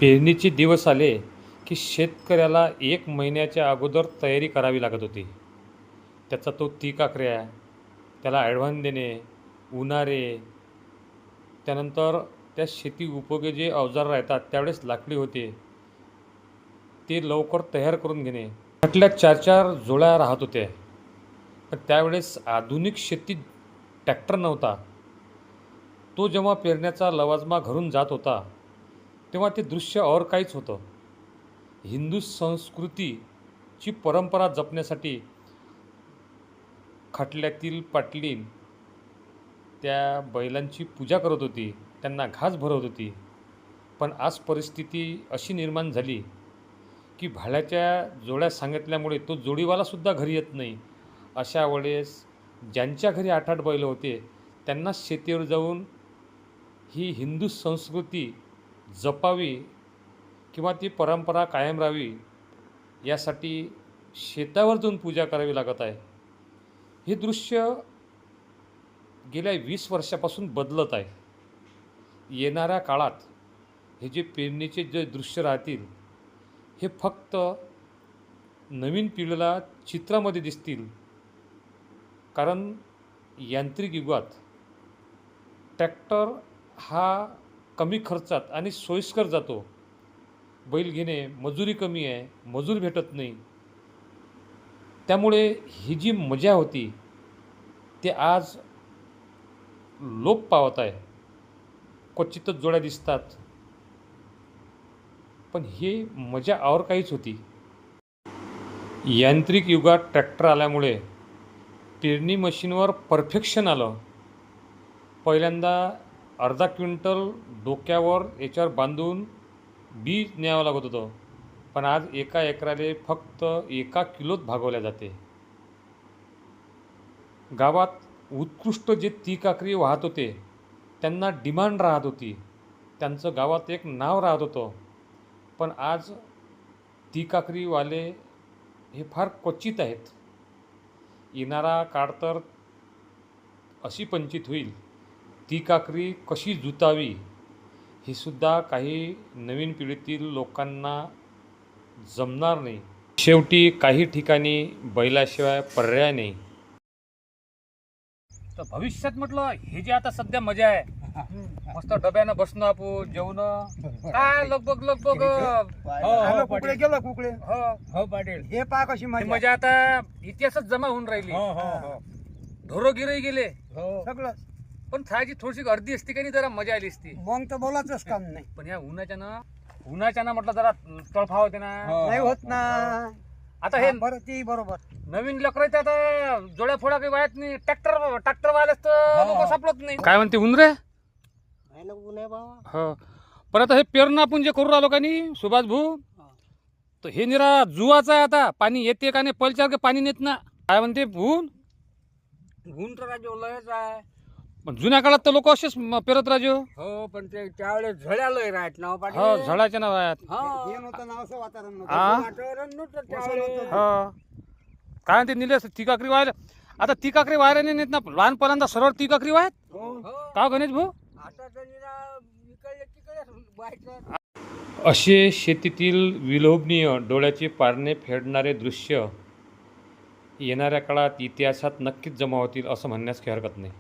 पेरणीचे दिवस आले की शेतकऱ्याला 1 महिन्याच्या अगोदर तयारी करावी लागत होती. त्याचा तो आकड्या, त्याला ॲडव्हान्स देणे, उन्हाळे, त्यानंतर त्या शेती उपयोगी जे अवजार राहतात त्यावेळेस लाकडी होते ते लवकर तयार करून घेणे. म्हटल्या 4-4 जोड्या राहत होत्या. पण त्यावेळेस आधुनिक शेतीत ट्रॅक्टर नव्हता. तो जेव्हा पेरण्याचा लवाजमा घरून जात होता तेव्हा ते दृश्य और काहीच होतं. हिंदू संस्कृतीची परंपरा जपण्यासाठी खटल्यातील पाटलीन त्या बैलांची पूजा करत होती, त्यांना घास भरवत होती. पण आज परिस्थिती अशी निर्माण झाली की भाड्याच्या जोड्या सांगितल्यामुळे तो जोडीवालासुद्धा घरी येत नाही. अशा वेळेस ज्यांच्या घरी 8-8 बैल होते त्यांना शेतीवर जाऊन ही हिंदू संस्कृती जपावी किंवा ती परंपरा कायम राहावी यासाठी शेतावर जाऊन पूजा करावी लागत आहे. हे दृश्य गेल्या 20 वर्षापासून बदलत आहे. येणाऱ्या काळात हे जे पेरणीचे जे दृश्य राहतील हे फक्त नवीन पिढीला चित्रामध्ये दिसतील. कारण यांत्रिक युगात ट्रॅक्टर हा कमी खर्चात आणि सोयीस्कर जातो. बैल घेणे मजुरी कमी आहे, मजूर भेटत नाही. त्यामुळे ही जी मजा होती ते आज लोप पावत आहे. क्वचितच जोड्या दिसतात. पण ही मजा और काहीच होती. यांत्रिक युगात ट्रॅक्टर आल्यामुळे पेरणी मशीनवर परफेक्शन आलं. पहिल्यांदा अर्धा क्विंटल डोक्यावर याच्यावर बांधून बी न्यावं लागत होतं. पण आज एका एकराले फक्त 1 किलोत भागवल्या जाते. गावात उत्कृष्ट जे काकरी वाहत होते त्यांना डिमांड राहत होती. त्यांचं गावात एक नाव राहत होतं. पण आज काकरीवाले हे फार क्वचित आहेत. येणारा काळ तर अशी पंचित होईल. काकरी कशी जुतावी ही सुद्धा काही नवीन पिढीतील लोकांना जमणार नाही. शेवटी काही ठिकाणी बैलाशिवाय पर्याय नाही. तर भविष्यात म्हटलं हे जे आता सध्या मजा आहे, मस्त डब्यानं बसणं, आपण जेवणं, काय लगबग कुकडे गेलं कुकडे हो पाटील, हे पहा कशी मजा आता इतिहासात जमा होऊन राहिली. ढोरोगिरी गेले सगळं. पण खायची थोडीशी अर्धी असती का नाही, जरा मजा आली असती. मग तर बोलायचंच काम नाही. पण या उन्हाच्या ना म्हटलं जरा तळफाव होते ना. नाही होत ना. आता हे बरं ती बरोबर. नवीन लेकरायचं आता जोड्या फोडा काही वायत नाही. ट्रॅक्टर वाल्याच तर लोक सापडत नाही. काय म्हणते ऊन रे? हो. पण आता हे पेरणं आपण जे करू राहिलो का नाही सुभाष भाऊ, तर हे निरा जुवाचं आहे. आता पाणी येते का नाही पहिल्यासारखं पाणी नेत ना. काय म्हणते ऊन तर राजू लयच आहे. पण जुन्या काळात तर लोक असेच पेरत राजू. हो, पण ते त्यावेळेस झळ्या लय राहत ना पाटील. हो, झळाच्या ना वायात. हे नव्हतं ना, असं वातावरण नव्हतं. हा. वातावरण नव्हतं त्यावेळेस. हो. काय म्हणते निलेश काकरी व्हायला. आता काकरी व्हायला नाही नेत ना. लहानपणांदा सरळ काकरी वाहत. हो. का गणेश भाऊ? आता तर निरा इकडले तिकडे व्हायचं. असे शेतीतील विलोभनीय डोळ्याचे पारणे फेडणारे दृश्य येणाऱ्या काळात इतिहासात नक्कीच जमा होतील असं म्हणण्यास काही हरकत नाही.